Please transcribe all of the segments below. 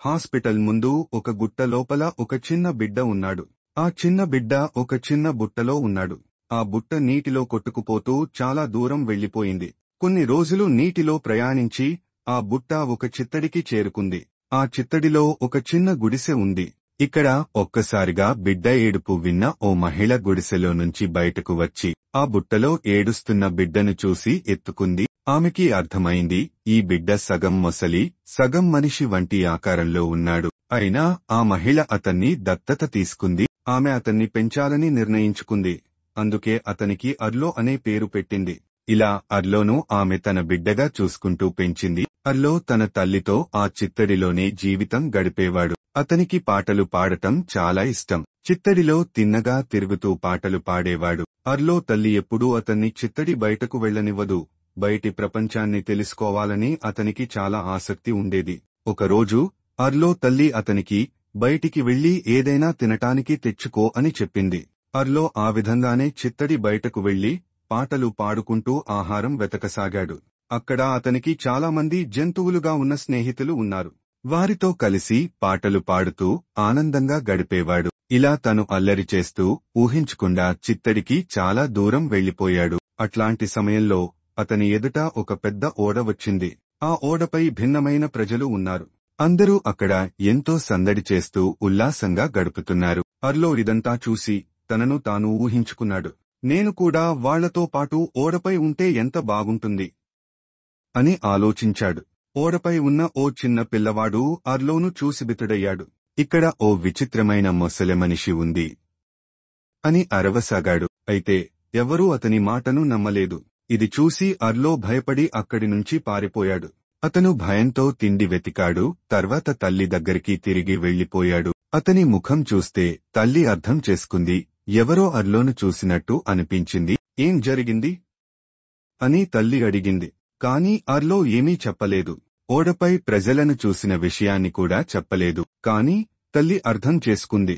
Hospital ముందు ఒక గుట్ట లోపల ఒక చిన్న బిడ్డ ఉన్నాడు. ఆ చిన్న బిడ్డ ఒక చిన్న బుట్టలో ఉన్నాడు. ఆ బుట్ట నీటిలో కొట్టుకుపోతూ చాలా దూరం వెళ్లిపోయింది. కొన్ని రోజులు నీటిలో ప్రయాణించి ఆ బుట్ట ఒక చిత్తడికి చేరుకుంది. ఆ చిత్తడిలో ఒక చిన్న గుడిసె ఉంది. ఇక్కడ ఒక్కసారిగా బిడ్డ ఏడుపు విన్న ఓ మహిళ గుడిసెలో నుంచి బయటకు వచ్చి ఆ బుట్టలో ఏడుస్తున్న బిడ్డను చూసి ఎత్తుకుంది. ఆమెకి అర్థమైంది, ఈ బిడ్డ సగం మొసలి సగం మనిషి వంటి ఆకారంలో ఉన్నాడు. అయినా ఆ మహిళ అతన్ని దత్తత తీసుకుంది. ఆమె అతన్ని పెంచాలని నిర్ణయించుకుంది. అందుకే అతనికి అర్లో అనే పేరు పెట్టింది. ఇలా అర్లోను ఆమె తన బిడ్డగా చూసుకుంటూ పెంచింది. అర్లో తన తల్లితో ఆ చిత్తడిలోనే జీవితం గడిపేవాడు. అతనికి పాటలు పాడటం చాలా ఇష్టం. చిత్తడిలో తిన్నగా తిరుగుతూ పాటలు పాడేవాడు. అర్లో తల్లి ఎప్పుడూ అతన్ని చిత్తడి బయటకు వెళ్లనివ్వదు. బయటి ప్రపంచాన్ని తెలుసుకోవాలని అతనికి చాలా ఆసక్తి ఉండేది. ఒకరోజు అర్లో తల్లి అతనికి బయటికి వెళ్లి ఏదైనా తినటానికి తెచ్చుకో అని చెప్పింది. అర్లో ఆ విధంగానే చిత్తడి బయటకు వెళ్లి పాటలు పాడుకుంటూ ఆహారం వెతకసాగాడు. అక్కడ అతనికి చాలామంది జంతువులుగా ఉన్న స్నేహితులు ఉన్నారు. వారితో కలిసి పాటలు పాడుతూ ఆనందంగా గడిపేవాడు. ఇలా తను అల్లరి చేస్తూ ఊహించకుండా చిత్తడికి చాలా దూరం వెళ్లిపోయాడు. అట్లాంటి సమయంలో అతని ఎదుట ఒక పెద్ద ఓడ వచ్చింది. ఆ ఓడపై భిన్నమైన ప్రజలు ఉన్నారు. అందరూ అక్కడ ఎంతో సందడి చేస్తూ ఉల్లాసంగా గడుపుతున్నారు. అర్లో ఇదంతా చూసి తనను తాను ఊహించుకున్నాడు. నేను కూడా వాళ్లతో పాటు ఓడపై ఉంటే ఎంత బాగుంటుంది అని ఆలోచించాడు. ఓడపై ఉన్న ఓ చిన్న పిల్లవాడు అర్లోను చూసి బితుడయ్యాడు. ఇక్కడ ఓ విచిత్రమైన మొసలి మనిషి ఉంది అని అరవసాగాడు. అయితే ఎవరూ అతని మాటను నమ్మలేదు. ఇది చూసి అర్లో భయపడి అక్కడి నుంచి పారిపోయాడు. అతను భయంతో తిండి వెతికాడు. తర్వాత తల్లి దగ్గరికి తిరిగి వెళ్లిపోయాడు. అతని ముఖం చూస్తే తల్లి అర్థం చేసుకుంది. ఎవరో అర్లోను చూసినట్టు అనిపించింది. ఏం జరిగింది అని తల్లి అడిగింది. కాని అర్లో ఏమీ చెప్పలేదు. ఓడపై ప్రజలను చూసిన విషయాన్ని కూడా చెప్పలేదు. కాని తల్లి అర్థం చేసుకుంది.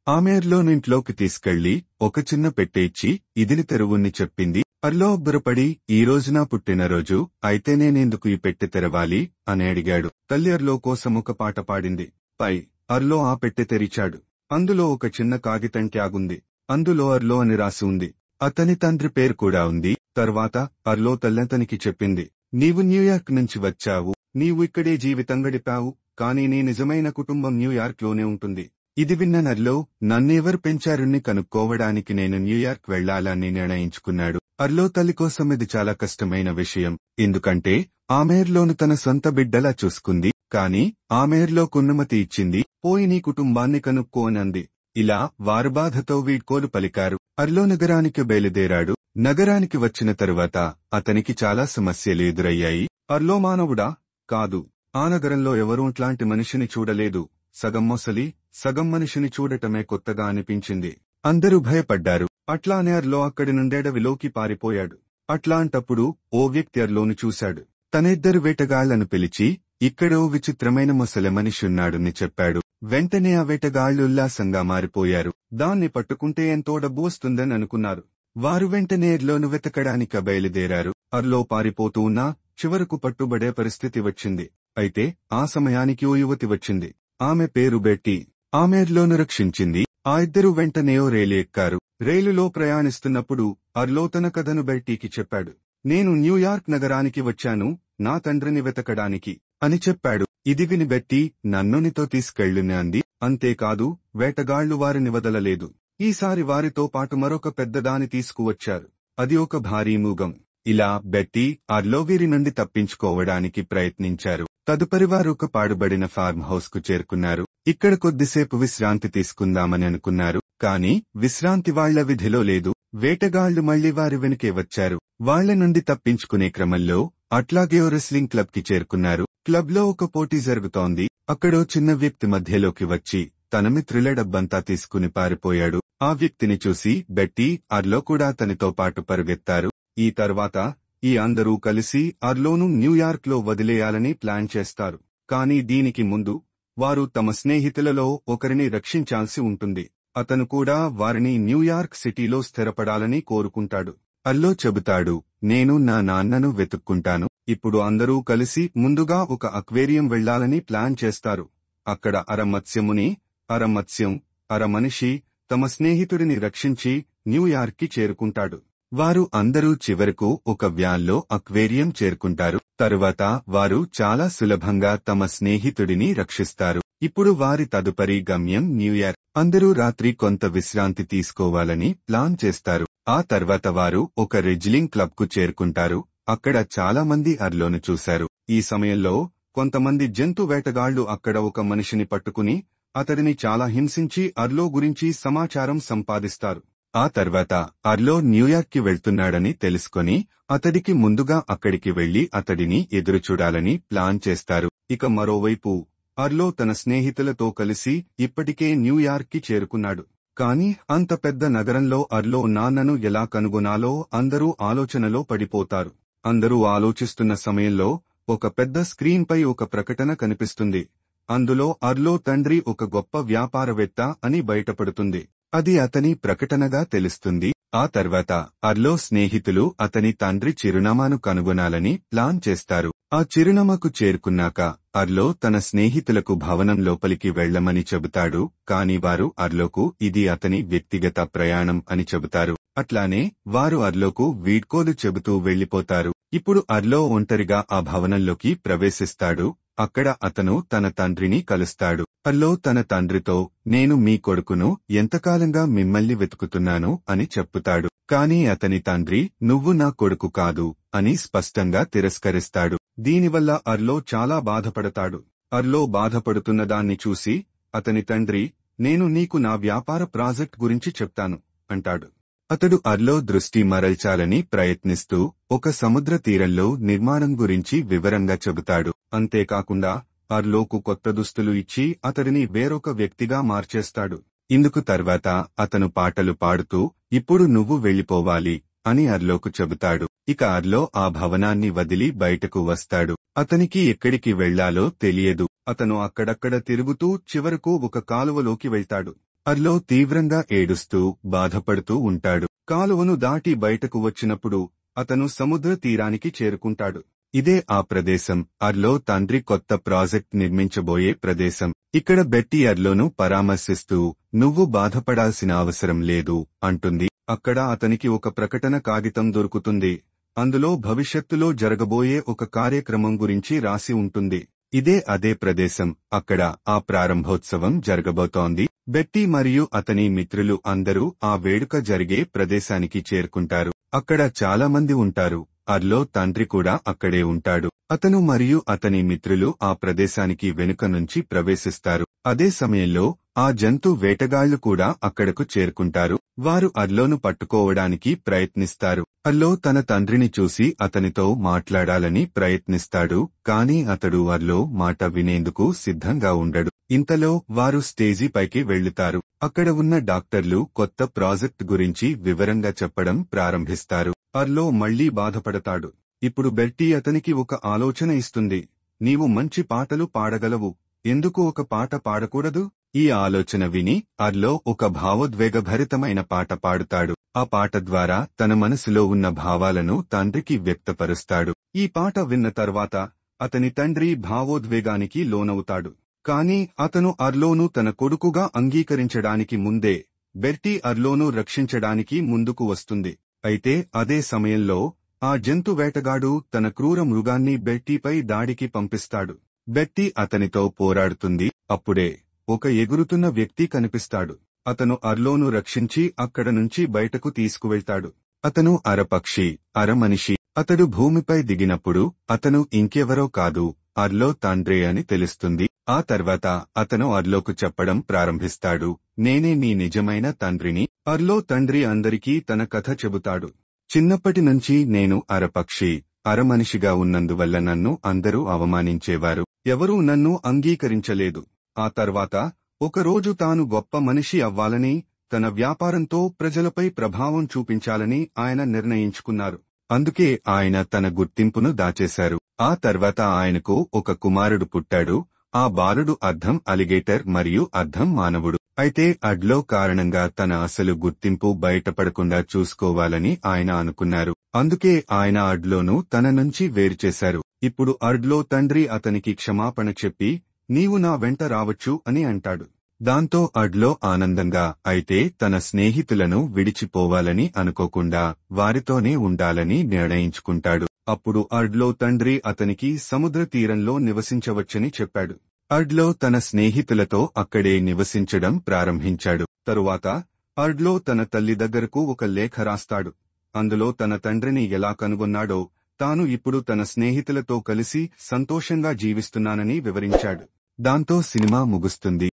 ఆమె అర్లోనింట్లోకి తీసుకెళ్లి ఒక చిన్న పెట్టె ఇచ్చి ఇదిని తెరువుని చెప్పింది. అర్లో అబ్బురపడి, ఈ రోజు నా పుట్టినరోజు, అయితే నేనెందుకు ఈ పెట్టె తెరవాలి అని అడిగాడు. తల్లి అర్లో కోసం ఒక పాట పాడింది. పై అర్లో ఆ పెట్టె తెరిచాడు. అందులో ఒక చిన్న కాగితం ట్యాగుంది. అందులో అర్లో అని రాసి ఉంది. అతని తండ్రి పేరు కూడా ఉంది. తర్వాత అర్లో తల్లతనికి చెప్పింది, నీవు న్యూయార్క్ నుంచి వచ్చావు. నీవు ఇక్కడే జీవితం గడిపావు. కానీ నీ నిజమైన కుటుంబం న్యూయార్క్ లోనే ఉంటుంది. ఇది విన్న అర్లో, నన్నెవరు పెంచారుని కనుక్కోవడానికి నేను న్యూయార్క్ వెళ్లాలని నిర్ణయించుకున్నాడు. అర్లో తల్లి కోసం ఇది చాలా కష్టమైన విషయం. ఎందుకంటే ఆమె అర్లోను తన సొంత బిడ్డలా చూసుకుంది. కాని ఆమె అర్లోకు అనుమతి ఇచ్చింది. పోయి నీ కుటుంబాన్ని కనుక్కోనంది. ఇలా వారు బాధతో వీడ్కోలు పలికారు. అర్లో నగరానికి బయలుదేరాడు. నగరానికి వచ్చిన తరువాత అతనికి చాలా సమస్యలు ఎదురయ్యాయి. అర్లో మానవుడా? కాదు. ఆ నగరంలో ఎవరూ అట్లాంటి మనిషిని చూడలేదు. సగం మొసలి సగం మనిషిని చూడటమే కొత్తగా అనిపించింది. అందరూ భయపడ్డారు. అట్లానే అర్లో అక్కడి నుండెడవిలోకి పారిపోయాడు. అట్లాంటప్పుడు ఓ వ్యక్తి అర్లోను చూశాడు. తన ఇద్దరు వేటగాళ్లను పిలిచి, ఇక్కడో విచిత్రమైన మొసలి మనిషిన్నాడని చెప్పాడు. వెంటనే ఆ వేటగాళ్లు ఉల్లాసంగా మారిపోయారు. దాన్ని పట్టుకుంటే ఎంతో డబ్బు వస్తుందని అనుకున్నారు. వారు వెంటనే అర్లోను వెతకడానికి బయలుదేరారు. అర్లో పారిపోతూ ఉన్నా చివరకు పట్టుబడే పరిస్థితి వచ్చింది. అయితే ఆ సమయానికి ఓ యువతి వచ్చింది. ఆమె పేరు బెట్టి. ఆమె అర్లోను రక్షించింది. ఆ ఇద్దరు వెంటనే ఓ రైలు ఎక్కారు. రైలులో ప్రయాణిస్తున్నప్పుడు అర్లో తన కథను బెట్టీకి చెప్పాడు. నేను న్యూయార్క్ నగరానికి వచ్చాను, నా తండ్రిని వెతకడానికి అని చెప్పాడు. ఇది విని బెట్టి, నన్ను నీతో తీసుకెళ్లుని అంది. అంతేకాదు, వేటగాళ్లు వారిని వదలలేదు. ఈసారి వారితో పాటు మరొక పెద్దదాని తీసుకువచ్చారు. అది ఒక భారీ మూగం. ఇలా బెట్టి అర్లో వీరి నుండి తప్పించుకోవడానికి ప్రయత్నించారు. తదుపరి వారు ఒక పాడుబడిన ఫార్మ్ హౌస్ కు చేరుకున్నారు. ఇక్కడ కొద్దిసేపు విశ్రాంతి తీసుకుందామని అనుకున్నారు. కాని విశ్రాంతి వాళ్ల విధిలో లేదు. వేటగాళ్లు మళ్లీ వారి వెనుకే వచ్చారు. వాళ్ల నుండి తప్పించుకునే క్రమంలో అట్లాగే ఓ రెస్లింగ్ క్లబ్ కి చేరుకున్నారు. క్లబ్ లో ఒక పోటీ జరుగుతోంది. అక్కడో చిన్న వ్యక్తి మధ్యలోకి వచ్చి తన మిత్రుల డబ్బంతా తీసుకుని పారిపోయాడు. ఆ వ్యక్తిని చూసి బెట్టి, అర్లో కూడా తనతో పాటు పరుగెత్తారు. ఈ తర్వాత ఈ అందరూ కలిసి అర్లోను న్యూయార్క్ లో వదిలేయాలని ప్లాన్ చేస్తారు. కానీ దీనికి ముందు వారు తమ స్నేహితులలో ఒకరిని రక్షించాల్సి ఉంటుంది. అతను కూడా వారిని న్యూయార్క్ సిటీలో స్థిరపడాలని కోరుకుంటాడు. అర్లో చెబుతాడు, నేను నా నాన్నను వెతుక్కుంటాను. ఇప్పుడు అందరూ కలిసి ముందుగా ఒక అక్వేరియం వెళ్లాలని ప్లాన్ చేస్తారు. అక్కడ అరమత్స్యముని, అరమత్స్యం, అరమనిషి తమ స్నేహితుడిని రక్షించి న్యూయార్క్కి చేరుకుంటాడు. వారు అందరూ చివరకు ఒక వ్యాన్లో అక్వేరియం చేరుకుంటారు. తరువాత వారు చాలా సులభంగా తమ స్నేహితుడిని రక్షిస్తారు. ఇప్పుడు వారి తదుపరి గమ్యం న్యూయార్క్. అందరూ రాత్రి కొంత విశ్రాంతి తీసుకోవాలని ప్లాన్ చేస్తారు. ఆ తర్వాత వారు ఒక రెజ్లింగ్ క్లబ్కు చేరుకుంటారు. అక్కడ చాలా మంది అర్లోను చూశారు. ఈ సమయంలో కొంతమంది జంతు వేటగాళ్లు అక్కడ ఒక మనిషిని పట్టుకుని అతడిని చాలా హింసించి అర్లో గురించి సమాచారం సంపాదిస్తారు. ఆ తర్వాత అర్లో న్యూయార్క్కి వెళ్తున్నాడని తెలుసుకొని అతడికి ముందుగా అక్కడికి వెళ్లి అతడిని ఎదురుచూడాలని ప్లాన్ చేస్తారు. ఇక మరోవైపు అర్లో తన స్నేహితులతో కలిసి ఇప్పటికే న్యూయార్క్కి చేరుకున్నాడు. కాని అంత పెద్ద నగరంలో అర్లో నాన్నను ఎలా కనుగొనాలో అందరూ ఆలోచనలో పడిపోతారు. అందరూ ఆలోచిస్తున్న సమయంలో ఒక పెద్ద స్క్రీన్పై ఒక ప్రకటన కనిపిస్తుంది. అందులో అర్లో తండ్రి ఒక గొప్ప వ్యాపారవేత్త అని బయటపడుతుంది. అది అతని ప్రకటనగా తెలుస్తుంది. ఆ తర్వాత అర్లో స్నేహితులు అతని తండ్రి చిరునామాను కనుగొనాలని ప్లాన్ చేస్తారు. ఆ చిరునామాకు చేరుకున్నాక అర్లో తన స్నేహితులకు భవనం లోపలికి వెళ్లమని చెబుతాడు. కాని వారు అర్లోకు ఇది అతని వ్యక్తిగత ప్రయాణం అని చెబుతారు. అట్లానే వారు అర్లోకు వీడ్కోలు చెబుతూ వెళ్లిపోతారు. ఇప్పుడు అర్లో ఒంటరిగా ఆ భవనంలోకి ప్రవేశిస్తాడు. అక్కడ అతను తన తండ్రిని కలుస్తాడు. అర్లో తన తండ్రితో నేను మీ కొడుకును ఎంతకాలంగా మిమ్మల్ని వెతుకుతున్నాను అని చెప్పుతాడు. కాని అతని తండ్రి నువ్వు నా కొడుకు కాదు అని స్పష్టంగా తిరస్కరిస్తాడు. దీనివల్ల అర్లో చాలా బాధపడతాడు. అర్లో బాధపడుతున్న దాన్ని చూసి అతని తండ్రి నేను నీకు నా వ్యాపార ప్రాజెక్ట్ గురించి చెప్తాను అంటాడు. అతడు అర్లో దృష్టి మరల్చాలని ప్రయత్నిస్తూ ఒక సముద్ర తీరంలో నిర్మాణం గురించి వివరంగా చెబుతాడు. అంతేకాకుండా అర్లోకు కొత్త దుస్తులు ఇచ్చి అతడిని వేరొక వ్యక్తిగా మార్చేస్తాడు. ఇందుకు తర్వాత అతను పాటలు పాడుతూ ఇప్పుడు నువ్వు వెళ్లిపోవాలి అని అర్లోకు చెబుతాడు. ఇక అర్లో ఆ భవనాన్ని వదిలి బయటకు వస్తాడు. అతనికి ఎక్కడికి వెళ్లాలో తెలియదు. అతను అక్కడక్కడ తిరుగుతూ చివరకు ఒక కాలువలోకి వెళ్తాడు. అర్లో తీవ్రంగా ఏడుస్తూ బాధపడుతూ ఉంటాడు. కాలువను దాటి బయటకు వచ్చినప్పుడు అతను సముద్ర తీరానికి చేరుకుంటాడు. ఇదే ఆ ప్రదేశం. అర్లో తండ్రి కొత్త ప్రాజెక్ట్ నిర్మించబోయే ప్రదేశం. ఇక్కడ బెట్టీ అర్లోను పరామర్శిస్తూ నువ్వు బాధపడాల్సిన అవసరం లేదు అంటుంది. అక్కడ అతనికి ఒక ప్రకటన కాగితం దొరుకుతుంది. అందులో భవిష్యత్తులో జరగబోయే ఒక కార్యక్రమం గురించి రాసి ఉంటుంది. ఇదే అదే ప్రదేశం. అక్కడ ఆ ప్రారంభోత్సవం జరగబోతోంది. బెట్టీ మరియు అతని మిత్రులు అందరూ ఆ వేడుక జరిగే ప్రదేశానికి చేరుకుంటారు. అక్కడ చాలా మంది ఉంటారు. అర్లో తండ్రి కూడా అక్కడే ఉంటాడు. అతను మరియు అతని మిత్రులు ఆ ప్రదేశానికి వెనుక నుంచి ప్రవేశిస్తారు. అదే సమయంలో ఆ జంతు వేటగాళ్లు కూడా అక్కడకు చేరుకుంటారు. వారు అర్లోను పట్టుకోవడానికి ప్రయత్నిస్తారు. అర్లో తన తండ్రిని చూసి అతనితో మాట్లాడాలని ప్రయత్నిస్తాడు. కాని అతడు అర్లో మాట వినేందుకు సిద్ధంగా ఉండడు. ఇంతలో వారు స్టేజీ పైకి వెళ్లుతారు. అక్కడ ఉన్న డాక్టర్లు కొత్త ప్రాజెక్ట్ గురించి వివరంగా చెప్పడం ప్రారంభిస్తారు. అర్లో మళ్లీ బాధపడతాడు. ఇప్పుడు బెట్టీ అతనికి ఒక ఆలోచన ఇస్తుంది. నీవు మంచి పాటలు పాడగలవు, ఎందుకు ఒక పాట పాడకూడదు? ఈ ఆలోచన విని అర్లో ఒక భావోద్వేగభరితమైన పాట పాడుతాడు. ఆ పాట ద్వారా తన మనసులో ఉన్న భావాలను తండ్రికి వ్యక్తపరుస్తాడు. ఈ పాట విన్న తర్వాత అతని తండ్రి భావోద్వేగానికి లోనవుతాడు. కాని అతను అర్లోను తన కొడుకుగా అంగీకరించడానికి ముందే బెట్టీ అర్లోను రక్షించడానికి ముందుకు వస్తుంది. అయితే అదే సమయంలో ఆ జంతు వేటగాడు తన క్రూర మృగాన్ని బెట్టీపై దాడికి పంపిస్తాడు. బెట్టీ అతనితో పోరాడుతుంది. అప్పుడే ఒక ఎగురుతున్న వ్యక్తి కనిపిస్తాడు. అతను అర్లోను రక్షించి అక్కడ నుంచి బయటకు తీసుకువెళ్తాడు. అతను అరపక్షి, అరమనిషి. అతడు భూమిపై దిగినప్పుడు అతను ఇంకెవరో కాదు, అర్లో తండ్రే అని తెలుస్తుంది. ఆ తర్వాత అతను అర్లోకు చెప్పడం ప్రారంభిస్తాడు. నేనే నీ నిజమైన తండ్రిని. అర్లో తండ్రి అందరికీ తన కథ చెబుతాడు. చిన్నప్పటి నుంచి నేను అరపక్షి, అరమనిషిగా ఉన్నందువల్ల నన్ను అందరూ అవమానించేవారు. ఎవరూ నన్ను అంగీకరించలేదు. ఆ తర్వాత ఒకరోజు తాను గొప్ప మనిషి అవ్వాలని, తన వ్యాపారంతో ప్రజలపై ప్రభావం చూపించాలని ఆయన నిర్ణయించుకున్నారు. అందుకే ఆయన తన గుర్తింపును దాచేశారు. ఆ తర్వాత ఆయనకు ఒక కుమారుడు పుట్టాడు. ఆ బాలుడు అర్ధం అలిగేటర్ మరియు అర్ధం మానవుడు. అయితే అడ్లో కారణంగా తన అసలు గుర్తింపు బయటపడకుండా చూసుకోవాలని ఆయన అనుకున్నారు. అందుకే ఆయన అడ్లోను తన నుంచి వేరుచేశారు. ఇప్పుడు అడ్లో తండ్రి అతనికి క్షమాపణ చెప్పి, నీవు నా వెంట రావచ్చు అని అంటాడు. దాంతో అడ్లో ఆనందంగా, అయితే తన స్నేహితులను విడిచిపోవాలని అనుకోకుండా వారితోనే ఉండాలని నిర్ణయించుకుంటాడు. అప్పుడు అడ్లో తండ్రి అతనికి సముద్ర తీరంలో నివసించవచ్చని చెప్పాడు. అడ్లో తన స్నేహితులతో అక్కడే నివసించడం ప్రారంభించాడు. తరువాత అడ్లో తన తల్లి దగ్గరకు ఒక లేఖ రాస్తాడు. అందులో తన తండ్రిని ఎలా కనుగొన్నాడో, తాను ఇప్పుడు తన స్నేహితులతో కలిసి సంతోషంగా జీవిస్తున్నానని వివరించాడు. దాంతో సినిమా ముగుస్తుంది.